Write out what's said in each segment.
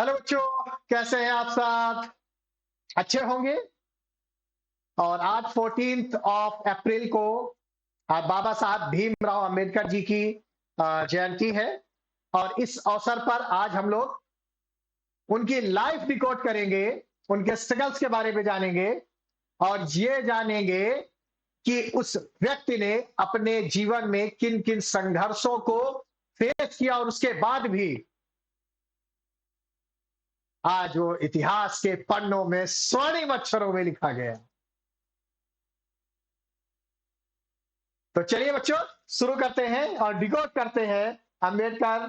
Hello बच्चों, कैसे हैं आप सब? अच्छे होंगे। और आज 14th ऑफ अप्रैल को बाबा साहब भीमराव अंबेडकर जी की जयंती है। और इस अवसर पर आज हम लोग उनकी लाइफ रिकॉर्ड करेंगे, उनके स्ट्रगल्स के बारे में जानेंगे और ये जानेंगे कि उस व्यक्ति ने अपने जीवन में किन किन संघर्षों को फेस किया और उसके बाद भी आज वो इतिहास के पन्नों में स्वर्णिम अक्षरों में लिखा गया। तो चलिए बच्चों, शुरू करते हैं और डिकोड करते हैं अंबेडकर,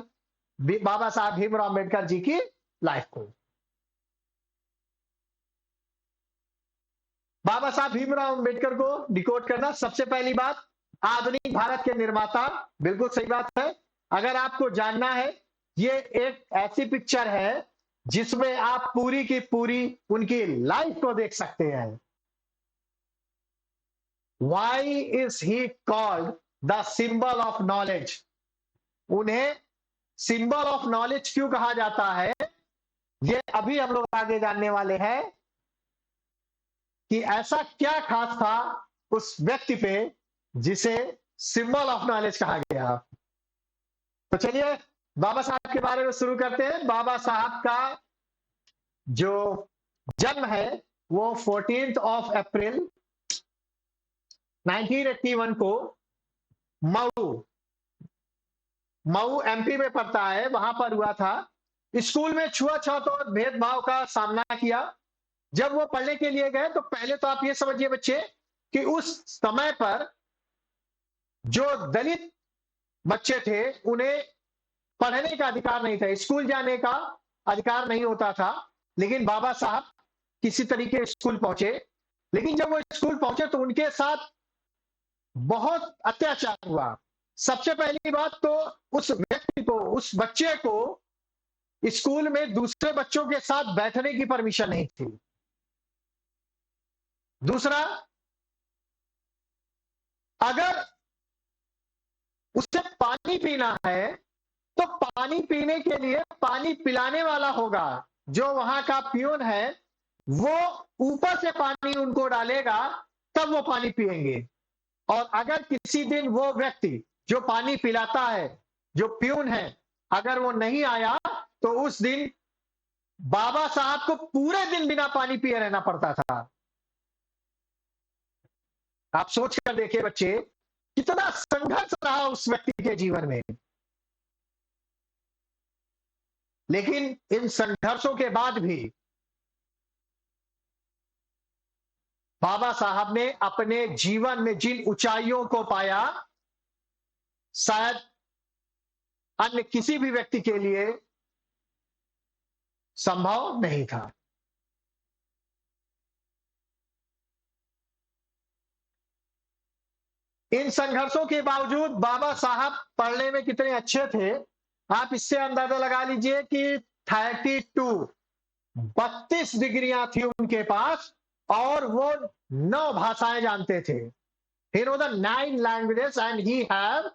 बाबा साहब भीमराव अंबेडकर जी की लाइफ को। बाबा साहब भीमराव अंबेडकर को डिकोड करना, सबसे पहली बात, आधुनिक भारत के निर्माता। बिल्कुल सही बात है। अगर आपको जानना है, ये एक ऐसी पिक्चर है जिसमें आप पूरी की पूरी उनकी लाइफ को देख सकते हैं। Why is he called the symbol of knowledge? उन्हें सिंबल ऑफ नॉलेज क्यों कहा जाता है, ये अभी हम लोग आगे जानने वाले हैं कि ऐसा क्या खास था उस व्यक्ति पे जिसे सिंबल ऑफ नॉलेज कहा गया। तो चलिए बाबा साहब के बारे में शुरू करते हैं। बाबा साहब का जो जन्म है वो 14th ऑफ अप्रैल 1981 को मऊ मऊ एमपी में पड़ता है, वहां पर हुआ था। स्कूल में छुआछूत और भेदभाव का सामना किया। जब वो पढ़ने के लिए गए तो पहले तो आप ये समझिए बच्चे कि उस समय पर जो दलित बच्चे थे उन्हें पढ़ने का अधिकार नहीं था, स्कूल जाने का अधिकार नहीं होता था। लेकिन बाबा साहब किसी तरीके स्कूल पहुंचे। लेकिन जब वो स्कूल पहुंचे तो उनके साथ बहुत अत्याचार हुआ। सबसे पहली बात तो उस व्यक्ति को, उस बच्चे को स्कूल में दूसरे बच्चों के साथ बैठने की परमिशन नहीं थी। दूसरा, अगर उसे पानी पीना है तो पानी पीने के लिए पानी पिलाने वाला होगा, जो वहां का पियून है, वो ऊपर से पानी उनको डालेगा, तब वो पानी पिएंगे। और अगर किसी दिन वो व्यक्ति जो पानी पिलाता है, जो पियून है, अगर वो नहीं आया तो उस दिन बाबा साहब को पूरे दिन बिना पानी पिए रहना पड़ता था। आप सोच कर देखिए बच्चे, कितना संघर्ष रहा उस व्यक्ति के जीवन में। लेकिन इन संघर्षों के बाद भी बाबा साहब ने अपने जीवन में जिन ऊंचाइयों को पाया, शायद अन्य किसी भी व्यक्ति के लिए संभव नहीं था। इन संघर्षों के बावजूद बाबा साहब पढ़ने में कितने अच्छे थे, आप इससे अंदाजा लगा लीजिए कि 32 डिग्रियां थी उनके पास और वो 9 भाषाएं जानते थे। He know the 9 languages and he had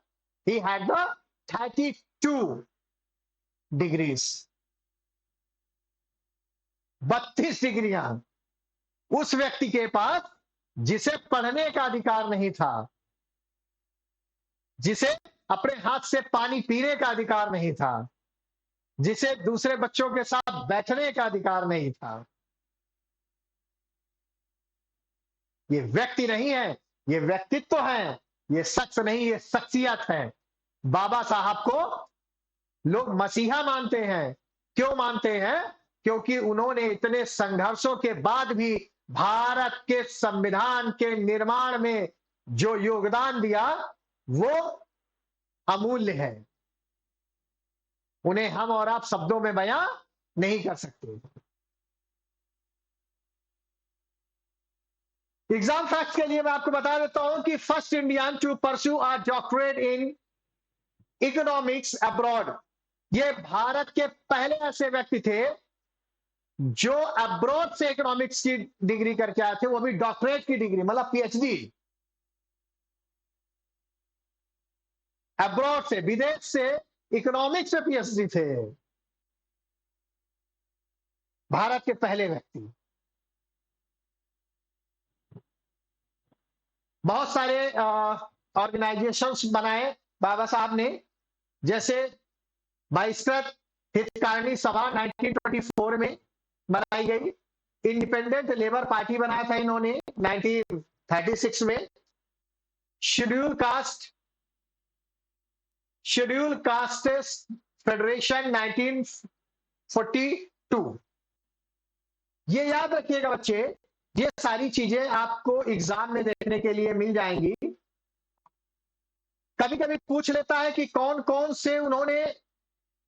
the 32 degrees। 32 डिग्रियां उस व्यक्ति के पास जिसे पढ़ने का अधिकार नहीं था, जिसे अपने हाथ से पानी पीने का अधिकार नहीं था, जिसे दूसरे बच्चों के साथ बैठने का अधिकार नहीं था। ये व्यक्ति नहीं है, ये व्यक्तित्व है, ये शख्स नहीं, ये शख्सियत है। बाबा साहब को लोग मसीहा मानते हैं। क्यों मानते हैं? क्योंकि उन्होंने इतने संघर्षों के बाद भी भारत के संविधान के निर्माण में जो योगदान दिया वो अमूल्य है। उन्हें हम और आप शब्दों में बयां नहीं कर सकते। एग्जाम फैक्ट्स के लिए मैं आपको बता देता हूं कि first Indian to pursue a doctorate in economics abroad, ये भारत के पहले ऐसे व्यक्ति थे जो अब्रॉड से इकोनॉमिक्स की डिग्री करके आए थे, वो भी डॉक्टरेट की डिग्री, मतलब पीएचडी। अब्रॉड से, विदेश से इकोनॉमिक्स में पीएचडी थे। भारत के पहले व्यक्ति। बहुत सारे ऑर्गेनाइजेशंस बनाए बाबा साहब ने, जैसे बहिष्कृत हितकारिणी सभा 1924 में बनाई गई। इंडिपेंडेंट लेबर पार्टी बनाया था इन्होंने 1936 में। Schedule caste federation 1942। ये याद रखिएगा बच्चे, ये सारी चीजें आपको एग्जाम में देखने के लिए मिल जाएंगी। कभी कभी पूछ लेता है कि कौन कौन से उन्होंने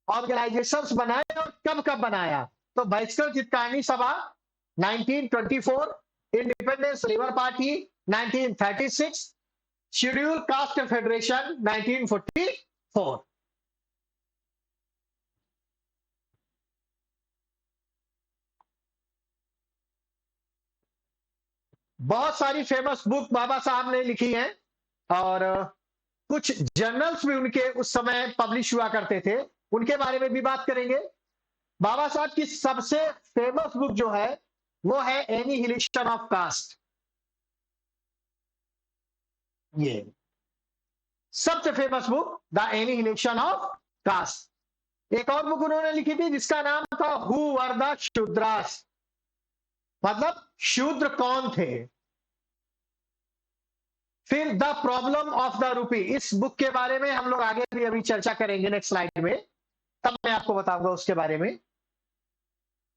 ऑर्गेनाइजेशंस बनाए और कब कब बनाया। तो बहिष्कृत हितकारिणी सभा 1924, independence labour party 1936, schedule caste federation 1944। बहुत सारी फेमस बुक बाबा साहब ने लिखी हैं और कुछ जर्नल्स भी उनके उस समय पब्लिश हुआ करते थे, उनके बारे में भी बात करेंगे। बाबा साहब की सबसे फेमस बुक जो है वो है एनिहिलेशन ऑफ कास्ट। ये सबसे famous book, the annihilation of caste. एक और बुक उन्होंने लिखी थी जिसका नाम था हु वर द शूद्रास, मतलब शूद्र कौन थे। फिर the problem of the rupee, इस बुक के बारे में हम लोग आगे भी अभी चर्चा करेंगे नेक्स्ट स्लाइड में, तब मैं आपको बताऊंगा उसके बारे में।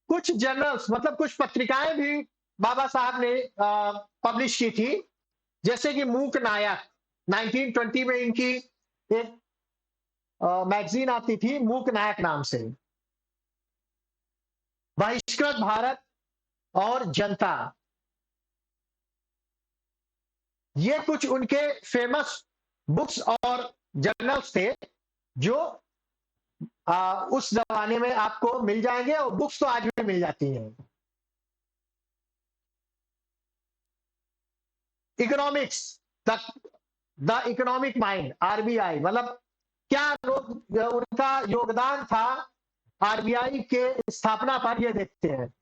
कुछ जर्नल्स मतलब कुछ पत्रिकाएं भी बाबा साहब ने पब्लिश की थी, जैसे कि मूक नायक 1920 में इनकी एक मैगजीन आती थी मूक नायक नाम से। बहिष्कृत भारत और जनता, ये कुछ उनके फेमस बुक्स और जर्नल्स थे जो उस जमाने में आपको मिल जाएंगे, और बुक्स तो आज भी मिल जाती हैं। Economics, the economic mind, RBI, मतलब क्या लोग उनका योगदान था आरबीआई के स्थापना पर, ये देखते हैं।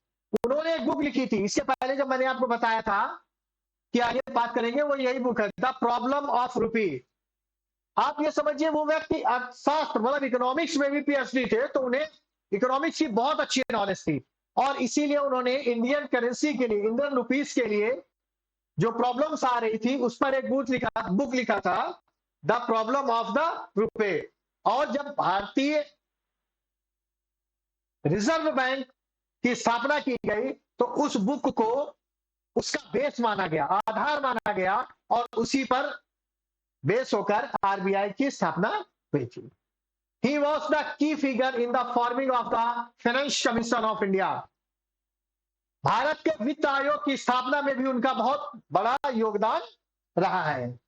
उन्होंने एक बुक लिखी थी, इससे पहले जब मैंने आपको बताया था कि आगे बात करेंगे, वो यही बुक है, द प्रॉब्लम ऑफ रूपी। आप ये समझिए वो व्यक्ति अर्थशास्त्र मतलब इकोनॉमिक्स में भी पीएचडी थे, तो उन्हें इकोनॉमिक्स की बहुत अच्छी नॉलेज थी, और इसीलिए उन्होंने इंडियन करेंसी के लिए, इंडियन रुपीस के लिए जो प्रॉब्लम्स आ रही थी उस पर एक बुक लिखा था, द प्रॉब्लम ऑफ द रुपए। और जब भारतीय रिजर्व बैंक की स्थापना की गई तो उस बुक को उसका बेस माना गया, आधार माना गया, और उसी पर बेस होकर आरबीआई की स्थापना हुई थी। He was the key figure in the forming of the finance commission of India. Bharat के वित्त आयोग की स्थापना में भी उनका बहुत बड़ा योगदान रहा है।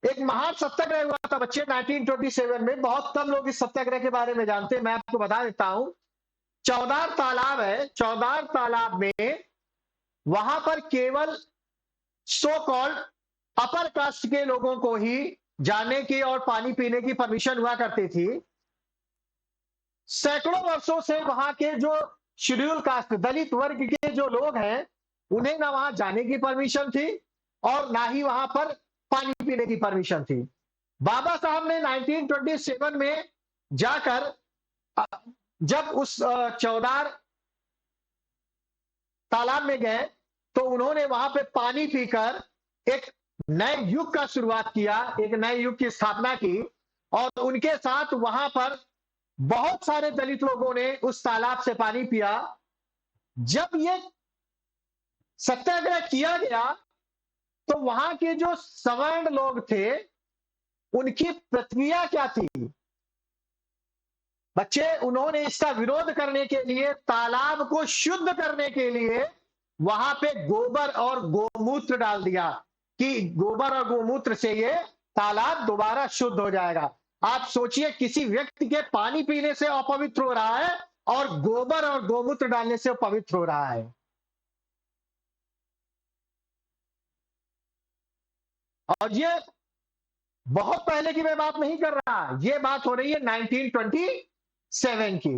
एक महान सत्याग्रह हुआ था बच्चे 1927 में, बहुत कम लोग इस सत्याग्रह के बारे में जानते हैं, मैं आपको बता देता हूं। चौदार तालाब है, चौदार तालाब में वहां पर केवल सो कॉल्ड अपर कास्ट के लोगों को ही जाने की और पानी पीने की परमिशन हुआ करती थी। सैकड़ों वर्षों से वहां के जो शेड्यूल कास्ट दलित वर्ग के जो लोग हैं उन्हें ना वहां जाने की परमिशन थी और ना ही वहां पर पानी पीने की परमिशन थी। बाबा साहब ने 1927 में जाकर जब उस चौदार तालाब में गए तो उन्होंने वहां पे पानी पीकर एक नए युग का शुरुआत किया, एक नए युग की स्थापना की, और उनके साथ वहां पर बहुत सारे दलित लोगों ने उस तालाब से पानी पिया। जब ये सत्याग्रह किया गया तो वहां के जो सवर्ण लोग थे उनकी प्रतिक्रिया क्या थी बच्चे? उन्होंने इसका विरोध करने के लिए, तालाब को शुद्ध करने के लिए वहां पे गोबर और गोमूत्र डाल दिया कि गोबर और गोमूत्र से ये तालाब दोबारा शुद्ध हो जाएगा। आप सोचिए, किसी व्यक्ति के पानी पीने से अपवित्र हो रहा है और गोबर और गोमूत्र डालने से पवित्र हो रहा है। और ये बहुत पहले की मैं बात नहीं कर रहा, ये बात हो रही है 1927 की,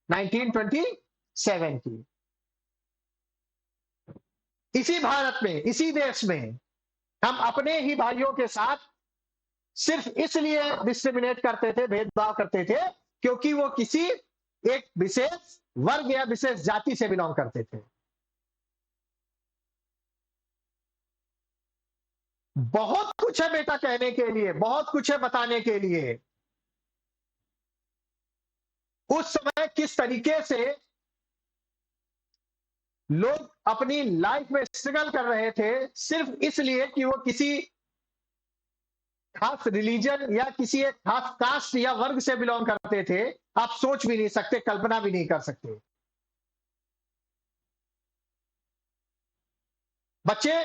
1927 की। इसी भारत में, इसी देश में हम अपने ही भाइयों के साथ सिर्फ इसलिए डिस्क्रिमिनेट करते थे, भेदभाव करते थे, क्योंकि वो किसी एक विशेष वर्ग या विशेष जाति से बिलोंग करते थे। बहुत कुछ है बेटा कहने के लिए, बहुत कुछ है बताने के लिए। उस समय किस तरीके से लोग अपनी लाइफ में स्ट्रगल कर रहे थे, सिर्फ इसलिए कि वो किसी खास रिलीजन या किसी एक खास कास्ट या वर्ग से बिलोंग करते थे। आप सोच भी नहीं सकते, कल्पना भी नहीं कर सकते। बच्चे,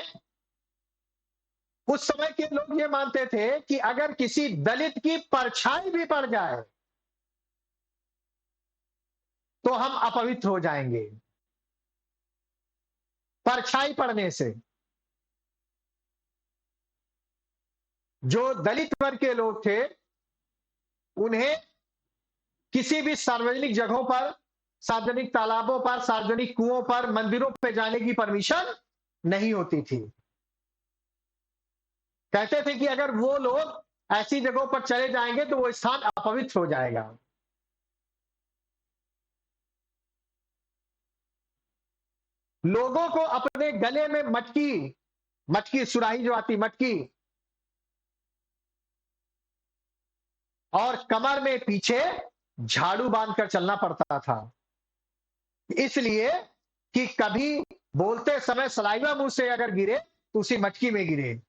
उस समय के लोग ये मानते थे कि अगर किसी दलित की परछाई भी पड़ जाए तो हम अपवित्र हो जाएंगे, परछाई पड़ने से। जो दलित वर्ग के लोग थे, उन्हें किसी भी सार्वजनिक जगहों पर, सार्वजनिक तालाबों पर, सार्वजनिक कुओं पर, मंदिरों पे जाने की परमिशन नहीं होती थी। कहते थे कि अगर वो लोग ऐसी जगहों पर चले जाएंगे तो वो स्थान अपवित्र हो जाएगा। लोगों को अपने गले में मटकी, मटकी सुराही जो आती, मटकी, और कमर में पीछे झाड़ू बांधकर चलना पड़ता था, इसलिए कि कभी बोलते समय सलाइवा मुंह से अगर गिरे तो उसी मटकी में गिरे।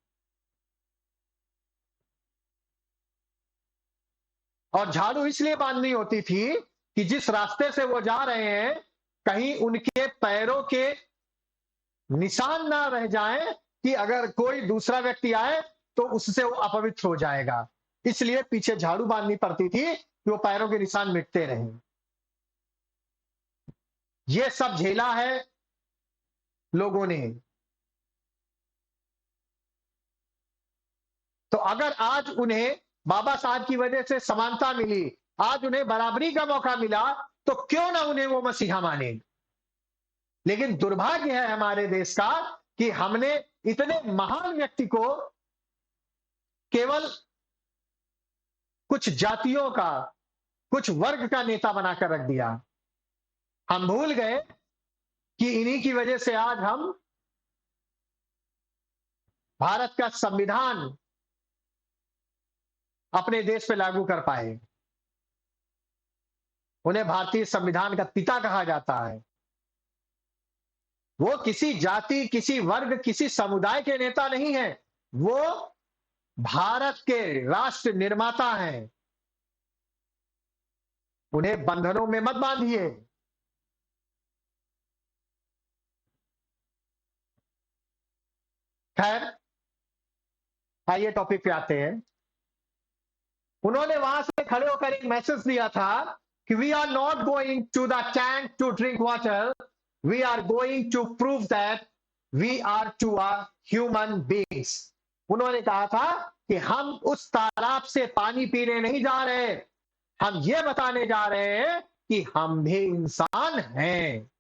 और झाड़ू इसलिए बांधनी होती थी कि जिस रास्ते से वो जा रहे हैं, कहीं उनके पैरों के निशान ना रह जाएं कि अगर कोई दूसरा व्यक्ति आए तो उससे वो अपवित्र हो जाएगा। इसलिए पीछे झाड़ू बांधनी पड़ती थी कि वो पैरों के निशान मिटते रहें। ये सब झेला है लोगों ने। तो अगर आज उन्हें बाबा साहब की वजह से समानता मिली, आज उन्हें बराबरी का मौका मिला, तो क्यों ना उन्हें वो मसीहा माने। लेकिन दुर्भाग्य है हमारे देश का कि हमने इतने महान व्यक्ति को केवल कुछ जातियों का, कुछ वर्ग का नेता बनाकर रख दिया। हम भूल गए कि इन्हीं की वजह से आज हम भारत का संविधान अपने देश पे लागू कर पाए। उन्हें भारतीय संविधान का पिता कहा जाता है। वो किसी जाति, किसी वर्ग, किसी समुदाय के नेता नहीं है, वो भारत के राष्ट्र निर्माता हैं। उन्हें बंधनों में मत बांधिए। खैर, आइए टॉपिक पे आते हैं। उन्होंने वहां से खड़े होकर एक मैसेज दिया था कि we are not going to the tank to drink water, we are going to prove that we are too are human beings. उन्होंने कहा था कि हम उस तालाब से पानी पीने नहीं जा रहे, हम ये बताने जा रहे हैं कि हम भी इंसान हैं।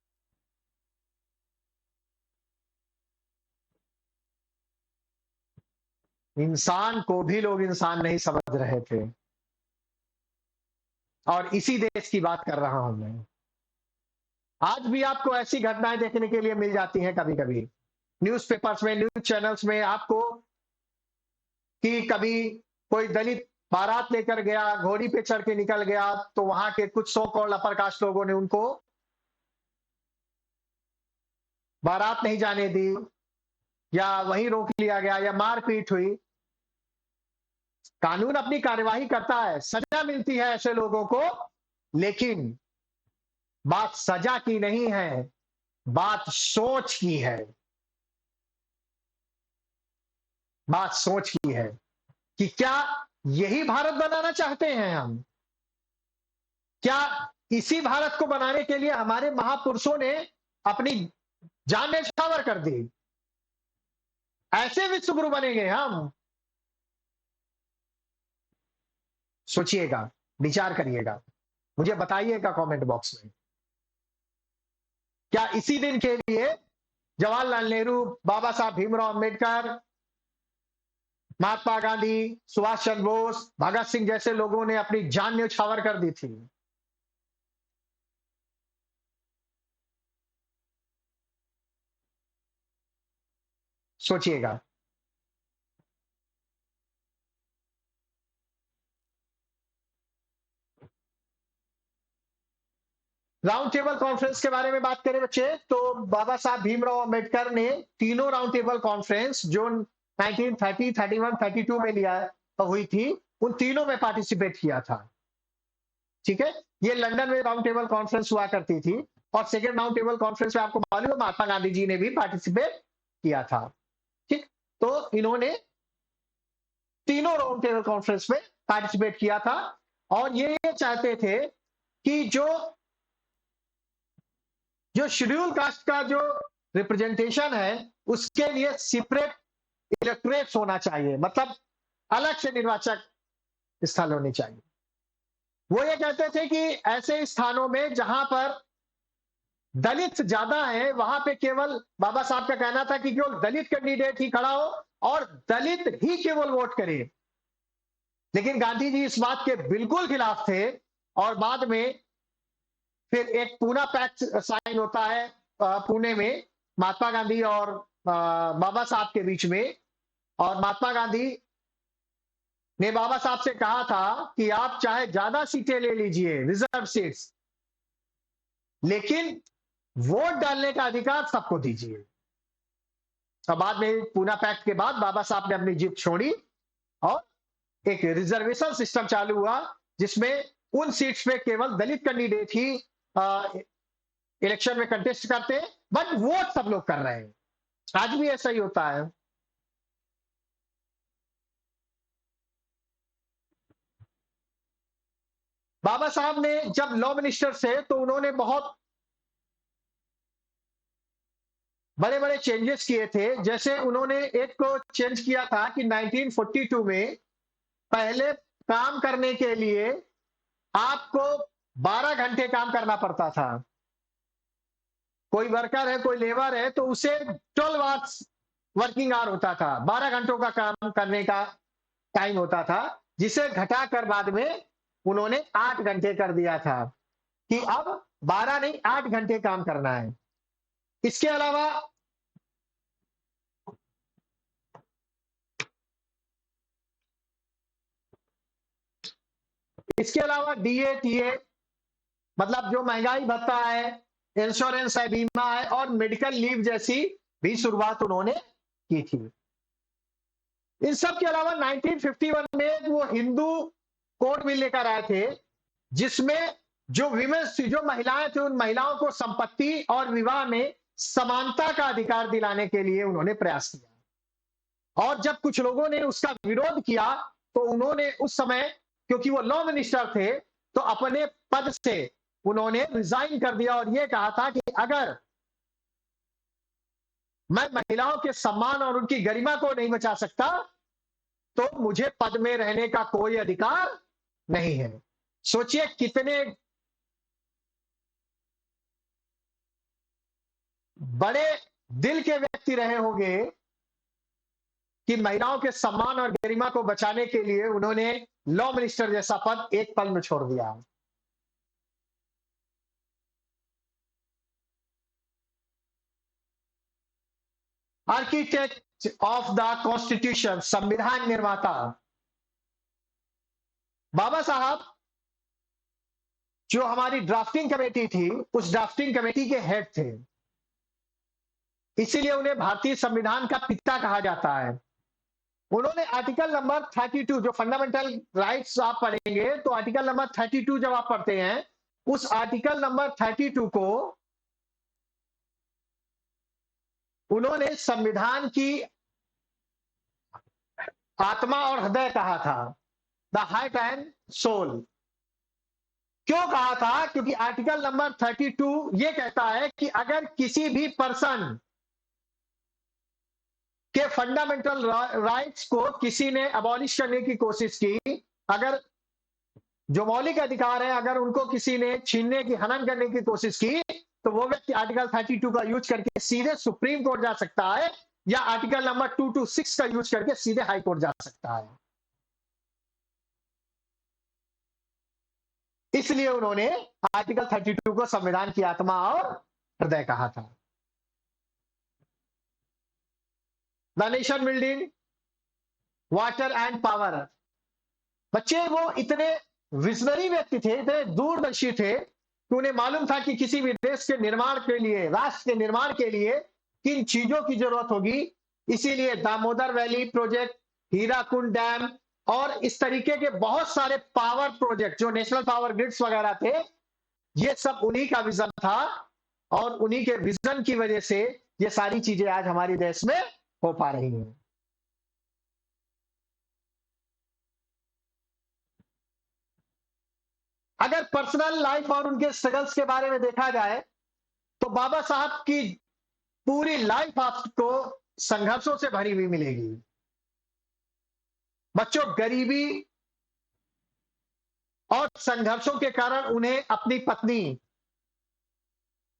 इंसान को भी लोग इंसान नहीं समझ रहे थे। और इसी देश की बात कर रहा हूं मैं। आज भी आपको ऐसी घटनाएं देखने के लिए मिल जाती हैं कभी कभी न्यूज़पेपर्स में, न्यूज़ चैनल्स में आपको, कि कभी कोई दलित बारात लेकर गया, घोड़ी पे चढ़ के निकल गया, तो वहां के कुछ सो कॉल्ड अपर कास्ट लोगों ने उनको बारात नहीं जाने दी, या वहीं रोक लिया गया, या मारपीट हुई। कानून अपनी कार्यवाही करता है, सजा मिलती है ऐसे लोगों को, लेकिन बात सजा की नहीं है, बात सोच की है। बात सोच की है कि क्या यही भारत बनाना चाहते हैं हम? क्या इसी भारत को बनाने के लिए हमारे महापुरुषों ने अपनी जान न्यौछावर कर दी? ऐसे विश्वगुरु बनेंगे हम? सोचिएगा, विचार करिएगा। मुझे बताइएगा कमेंट बॉक्स में। क्या इसी दिन के लिए जवाहरलाल नेहरू, बाबा साहब भीमराव अंबेडकर, महात्मा गांधी, सुभाष चंद्र बोस, भगत सिंह जैसे लोगों ने अपनी जान न्यौछावर कर दी थी? सोचिएगा। राउंड टेबल कॉन्फ्रेंस के बारे में बात करें बच्चे, तो बाबा साहब भीमराव अंबेडकर ने तीनों राउंड टेबल कॉन्फ्रेंस जो 1930, 31, 32 में लिया हुई थी, उन तीनों में पार्टिसिपेट किया था। ठीक है, ये लंदन में राउंड टेबल कॉन्फ्रेंस हुआ करती थी, और सेकेंड राउंड टेबल कॉन्फ्रेंस में आपको मालूम है महात्मा गांधी जी ने भी पार्टिसिपेट किया था। ठीक, तो इन्होंने तीनों राउंड टेबल कॉन्फ्रेंस में पार्टिसिपेट किया था, और ये चाहते थे कि जो शेड्यूल कास्ट का जो रिप्रेजेंटेशन है, उसके लिए सेपरेट इलेक्टोरेट्स होना चाहिए, मतलब अलग से निर्वाचक स्थल होने चाहिए। वो ये कहते थे कि ऐसे स्थानों में जहां पर दलित ज्यादा है, वहां पे केवल, बाबा साहब का कहना था कि केवल दलित कैंडिडेट ही खड़ा हो और दलित ही केवल वोट करे। लेकिन गांधी जी इस बात के बिल्कुल खिलाफ थे, और बाद में फिर एक पूना पैक्ट साइन होता है पुणे में, महात्मा गांधी और बाबा साहब के बीच में, और महात्मा गांधी ने बाबा साहब से कहा था कि आप चाहे ज्यादा सीटें ले लीजिए, रिजर्व सीट्स, लेकिन वोट डालने का अधिकार सबको दीजिए। और बाद में पूना पैक्ट के बाद बाबा साहब ने अपनी जीत छोड़ी, और एक रिजर्वेशन सिस्टम चालू हुआ, जिसमें उन सीट्स पे केवल दलित कैंडिडेट ही इलेक्शन में कंटेस्ट करते हैं, बट वोट सब लोग कर रहे हैं। आज भी ऐसा ही होता है। बाबा साहब ने जब लॉ मिनिस्टर थे, तो उन्होंने बहुत बड़े बड़े चेंजेस किए थे। जैसे उन्होंने एक को चेंज किया था कि 1942 में पहले काम करने के लिए आपको 12 घंटे काम करना पड़ता था। कोई वर्कर है, कोई लेबर है, तो उसे 12 आवर्स वर्किंग आवर होता था, 12 घंटों का काम करने का टाइम होता था, जिसे घटाकर बाद में उन्होंने 8 घंटे कर दिया था, कि अब 12 नहीं 8 घंटे काम करना है। इसके अलावा डीए, टीए, मतलब जो महंगाई भत्ता है, इंश्योरेंस है, बीमा है, और मेडिकल लीव जैसी भी शुरुआत उन्होंने की थी। इन सब के अलावा 1951 में वो हिंदू कोड बिल लेकर आए थे, जिसमें जो विमेन्स थी, जो महिलाएं थी, उन महिलाओं को संपत्ति और विवाह में समानता का अधिकार दिलाने के लिए उन्होंने प्रयास किया। और जब कुछ लोगों ने उसका विरोध किया, तो उन्होंने उस समय, क्योंकि वो लॉ मिनिस्टर थे, तो अपने पद से उन्होंने रिजाइन कर दिया, और यह कहा था कि अगर मैं महिलाओं के सम्मान और उनकी गरिमा को नहीं बचा सकता, तो मुझे पद में रहने का कोई अधिकार नहीं है। सोचिए कितने बड़े दिल के व्यक्ति रहे होंगे कि महिलाओं के सम्मान और गरिमा को बचाने के लिए उन्होंने लॉ मिनिस्टर जैसा पद एक पल में छोड़ दिया। आर्किटेक्ट ऑफ द कॉन्स्टिट्यूशन, संविधान निर्माता बाबा साहब, जो हमारी ड्राफ्टिंग कमेटी थी, उस ड्राफ्टिंग कमेटी के हेड थे, इसीलिए उन्हें भारतीय संविधान का पिता कहा जाता है। उन्होंने आर्टिकल नंबर 32, जो फंडामेंटल राइट्स आप पढ़ेंगे, तो आर्टिकल नंबर 32 जब आप पढ़ते हैं, उस आर्टिकल नंबर 32 को उन्होंने संविधान की आत्मा और हृदय कहा था, द हार्ट एंड सोल। क्यों कहा था? क्योंकि आर्टिकल नंबर 32 ये कहता है कि अगर किसी भी पर्सन के फंडामेंटल राइट्स को किसी ने अबॉलिश करने की कोशिश की, अगर जो मौलिक अधिकार है, अगर उनको किसी ने छीनने की, हनन करने की कोशिश की, तो वो व्यक्ति आर्टिकल 32 का यूज करके सीधे सुप्रीम कोर्ट जा सकता है, या आर्टिकल नंबर 226 का यूज करके सीधे हाई कोर्ट जा सकता है। इसलिए उन्होंने आर्टिकल 32 को संविधान की आत्मा और हृदय कहा था। The nation building, water and power. बच्चे वो इतने विजनरी व्यक्ति थे, इतने दूरदर्शी थे कि उन्हें मालूम था कि किसी भी देश के निर्माण के लिए, राष्ट्र के निर्माण के लिए किन चीजों की जरूरत होगी। इसीलिए Damodar valley project, Hirakud dam और इस तरीके के बहुत सारे पावर प्रोजेक्ट, जो नेशनल पावर ग्रिड्स वगैरह थे, ये सब उन्हीं का विजन था, और उन्हीं के विजन की वजह से ये सारी चीजें आज हमारे देश में हो पा रही हैं। अगर पर्सनल लाइफ और उनके स्ट्रगल्स के बारे में देखा जाए, तो बाबा साहब की पूरी लाइफ आपको संघर्षों से भरी हुई मिलेगी। बच्चों, गरीबी और संघर्षों के कारण उन्हें अपनी पत्नी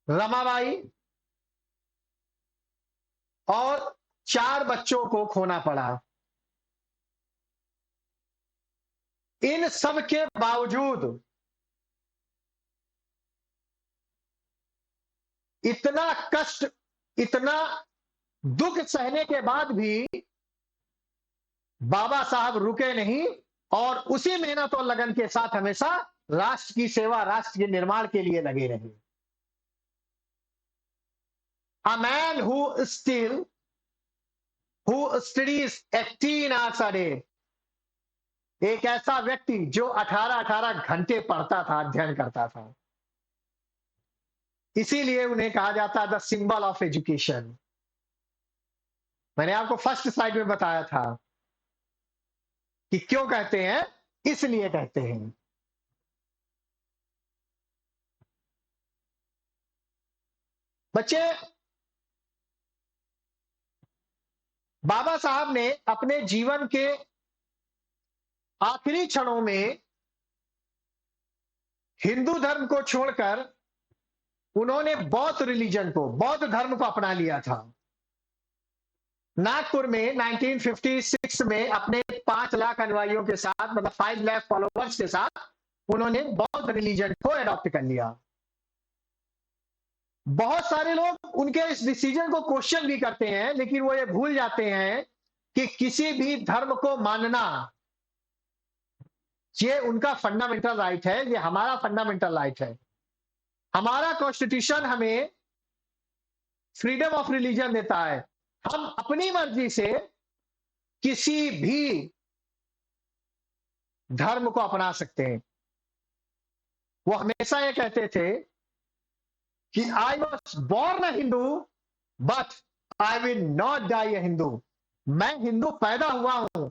रमाबाई और 4 बच्चों को खोना पड़ा। इन सब के बावजूद इतना कष्ट, इतना दुख सहने के बाद भी बाबा साहब रुके नहीं, और उसी मेहनत और लगन के साथ हमेशा राष्ट्र की सेवा, राष्ट्र के निर्माण के लिए लगे रहे। A man who studies 18 hours a day, एक ऐसा व्यक्ति जो 18-18 घंटे पढ़ता था, अध्ययन करता था। इसीलिए उन्हें कहा जाता द सिंबल ऑफ एजुकेशन। मैंने आपको फर्स्ट स्लाइड में बताया था कि क्यों कहते हैं, इसलिए कहते हैं। बच्चे, बाबा साहब ने अपने जीवन के आखिरी क्षणों में हिंदू धर्म को छोड़कर उन्होंने बौद्ध रिलीजन को, बौद्ध धर्म को अपना लिया था। नागपुर में 1956 में अपने 5 लाख अनुयायियों के साथ, मतलब 5 लाख फॉलोवर्स के साथ, उन्होंने बौद्ध रिलीजन को अडॉप्ट कर लिया। बहुत सारे लोग उनके इस डिसीजन को क्वेश्चन भी करते हैं, लेकिन वो ये भूल जाते हैं कि किसी भी धर्म को मानना ये उनका फंडामेंटल राइट है, ये हमारा फंडामेंटल राइट है। हमारा कॉन्स्टिट्यूशन हमें फ्रीडम ऑफ रिलीजन देता है। हम अपनी मर्जी से किसी भी धर्म को अपना सकते हैं। वो हमेशा ये कहते थे कि I was born a Hindu but I will not die a Hindu. मैं हिंदू पैदा हुआ हूं,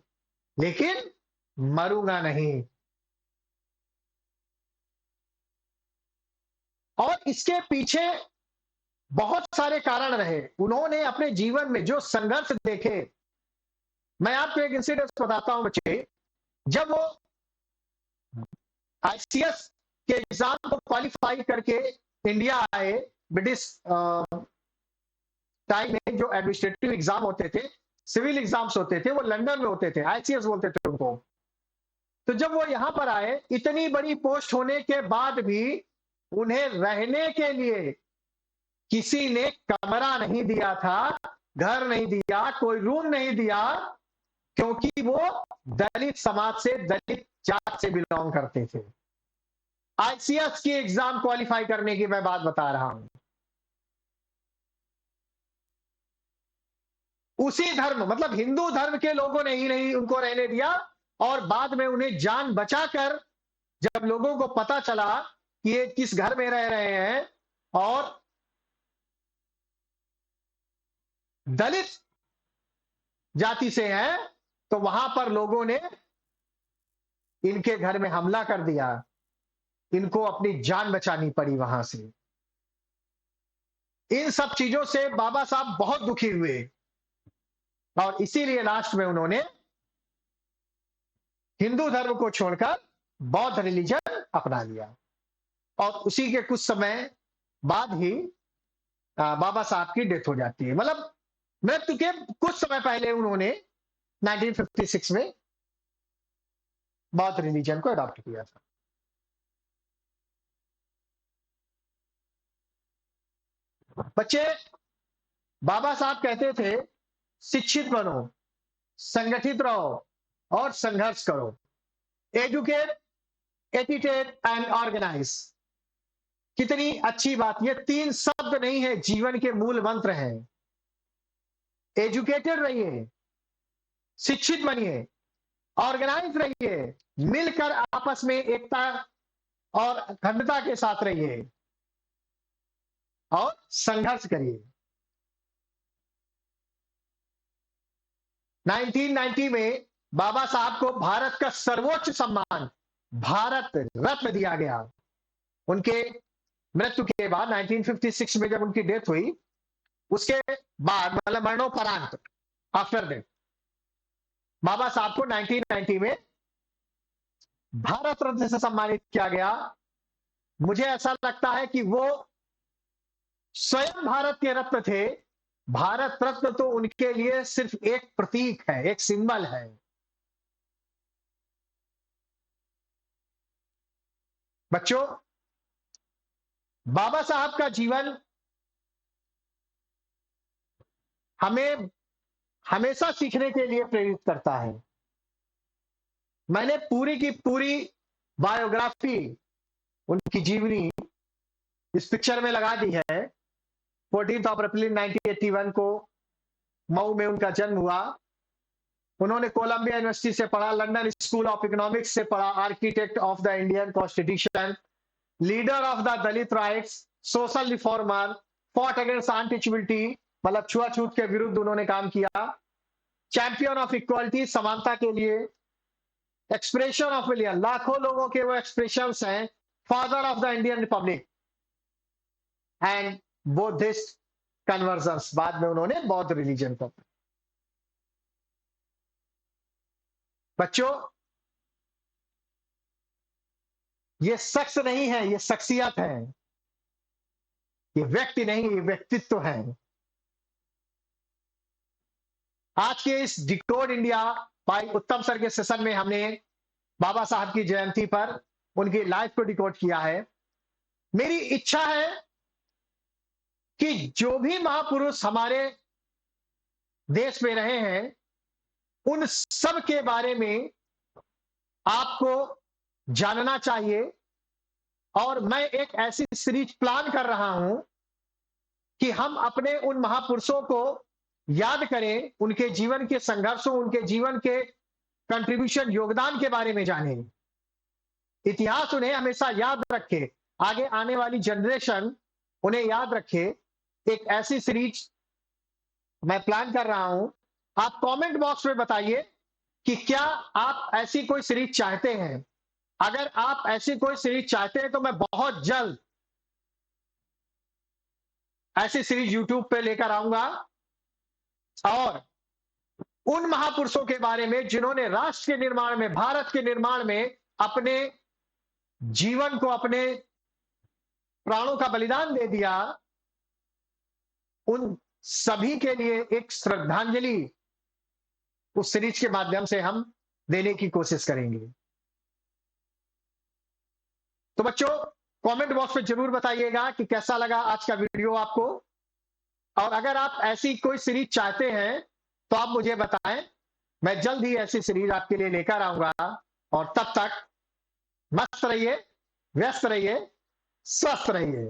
लेकिन मरूंगा नहीं। और इसके पीछे बहुत सारे कारण रहे। उन्होंने अपने जीवन में जो संघर्ष देखे, मैं आपको एक इंसिडेंट बताता हूं बच्चे। जब वो आईसीएस के एग्जाम को क्वालिफाई करके इंडिया आए, ब्रिटिश टाइम में जो एडमिनिस्ट्रेटिव एग्जाम होते थे, सिविल एग्जाम्स होते थे, वो लंदन में होते थे, आईसीएस बोलते थे उनको। तो जब वो यहां पर आए, इतनी बड़ी पोस्ट होने के बाद भी उन्हें रहने के लिए किसी ने कमरा नहीं दिया था, घर नहीं दिया, कोई रूम नहीं दिया, क्योंकि वो दलित समाज से, दलित जात से बिलोंग करते थे। आईसीएस की एग्जाम क्वालिफाई करने की मैं बात बता रहा हूं। उसी धर्म, मतलब हिंदू धर्म के लोगों ने ही नहीं उनको रहने दिया, और बाद में उन्हें जान बचाकर जब लोगों को पता चला कि ये किस घर में रह रहे हैं और दलित जाति से हैं, तो वहां पर लोगों ने इनके घर में हमला कर दिया। इनको अपनी जान बचानी पड़ी वहां से। इन सब चीजों से बाबा साहब बहुत दुखी हुए, और इसीलिए लास्ट में उन्होंने हिंदू धर्म को छोड़कर बौद्ध रिलीजन अपना लिया और उसी के कुछ समय बाद ही बाबा साहब की डेथ हो जाती है। मतलब मृत्यु के कुछ समय पहले उन्होंने 1956 में बौद्ध रिलीजन को अडॉप्ट किया था। बच्चे, बाबा साहब कहते थे शिक्षित बनो, संगठित रहो और संघर्ष करो। Educate, agitate and organise. कितनी अच्छी बात, ये 3 शब्द नहीं है, जीवन के मूल मंत्र हैं। एजुकेटेड रहिए, शिक्षित बनिए, ऑर्गेनाइज रहिए, मिलकर आपस में एकता और अखंडता के साथ रहिए और संघर्ष करिए। 1990 में बाबा साहब को भारत का सर्वोच्च सम्मान भारत रत्न दिया गया। उनके मृत्यु के बाद 1956 में जब उनकी डेथ हुई, उसके बाद मतलब मरणोपरांत, आफ्टर डेथ, बाबा साहब को 1990 में भारत रत्न से सम्मानित किया गया। मुझे ऐसा लगता है कि वो स्वयं भारत के रत्न थे। भारत रत्न तो उनके लिए सिर्फ एक प्रतीक है, एक सिंबल है। बच्चों, बाबा साहब का जीवन हमें हमेशा सीखने के लिए प्रेरित करता है। मैंने पूरी की पूरी बायोग्राफी, उनकी जीवनी इस पिक्चर में लगा दी है। 14 अप्रैल 1981 को मऊ में उनका जन्म हुआ। उन्होंने कोलंबिया यूनिवर्सिटी से पढ़ा, लंदन स्कूल ऑफ इकोनॉमिक्स से पढ़ा, architect of the Indian constitution, leader of the Dalit rights, social reformer, fought against untouchability, मतलब छुआछूत के विरुद्ध उन्होंने काम किया, चैंपियन ऑफ इक्वालिटी, समानता के लिए, एक्सप्रेशन ऑफ मिलियन, लाखों लोगों के वो एक्सप्रेशंस हैं, father of the Indian Republic and Buddhist convergence. बाद में उन्होंने बौद्ध रिलीजन को। बच्चों, ये शख्स नहीं है, ये शख्सियत है। ये व्यक्ति नहीं, ये व्यक्तित्व है। आज के इस डिकोड इंडिया भाई उत्तम सर के सेशन में हमने बाबा साहब की जयंती पर उनकी लाइफ को डिकोड किया है। मेरी इच्छा है कि जो भी महापुरुष हमारे देश में रहे हैं, उन सब के बारे में आपको जानना चाहिए। और मैं एक ऐसी सीरीज प्लान कर रहा हूं कि हम अपने उन महापुरुषों को याद करें, उनके जीवन के संघर्षों, उनके जीवन के कंट्रीब्यूशन, योगदान के बारे में जानें। इतिहास उन्हें हमेशा याद रखे, आगे आने वाली जनरेशन उन्हें याद रखे। एक ऐसी सीरीज मैं प्लान कर रहा हूं। आप कमेंट बॉक्स में बताइए कि क्या आप ऐसी कोई सीरीज चाहते हैं। अगर आप ऐसी कोई सीरीज चाहते हैं तो मैं बहुत जल्द ऐसी सीरीज YouTube पे लेकर आऊंगा और उन महापुरुषों के बारे में जिन्होंने राष्ट्र के निर्माण में, भारत के निर्माण में अपने जीवन को, अपने प्राणों का बलिदान दे दिया, उन सभी के लिए एक श्रद्धांजलि उस सीरीज के माध्यम से हम देने की कोशिश करेंगे। तो बच्चों, कमेंट बॉक्स में जरूर बताइएगा कि कैसा लगा आज का वीडियो आपको। और अगर आप ऐसी कोई सीरीज चाहते हैं तो आप मुझे बताएं, मैं जल्द ही ऐसी सीरीज आपके लिए लेकर आऊंगा। और तब तक मस्त रहिए, व्यस्त रहिए, स्वस्थ रहिए।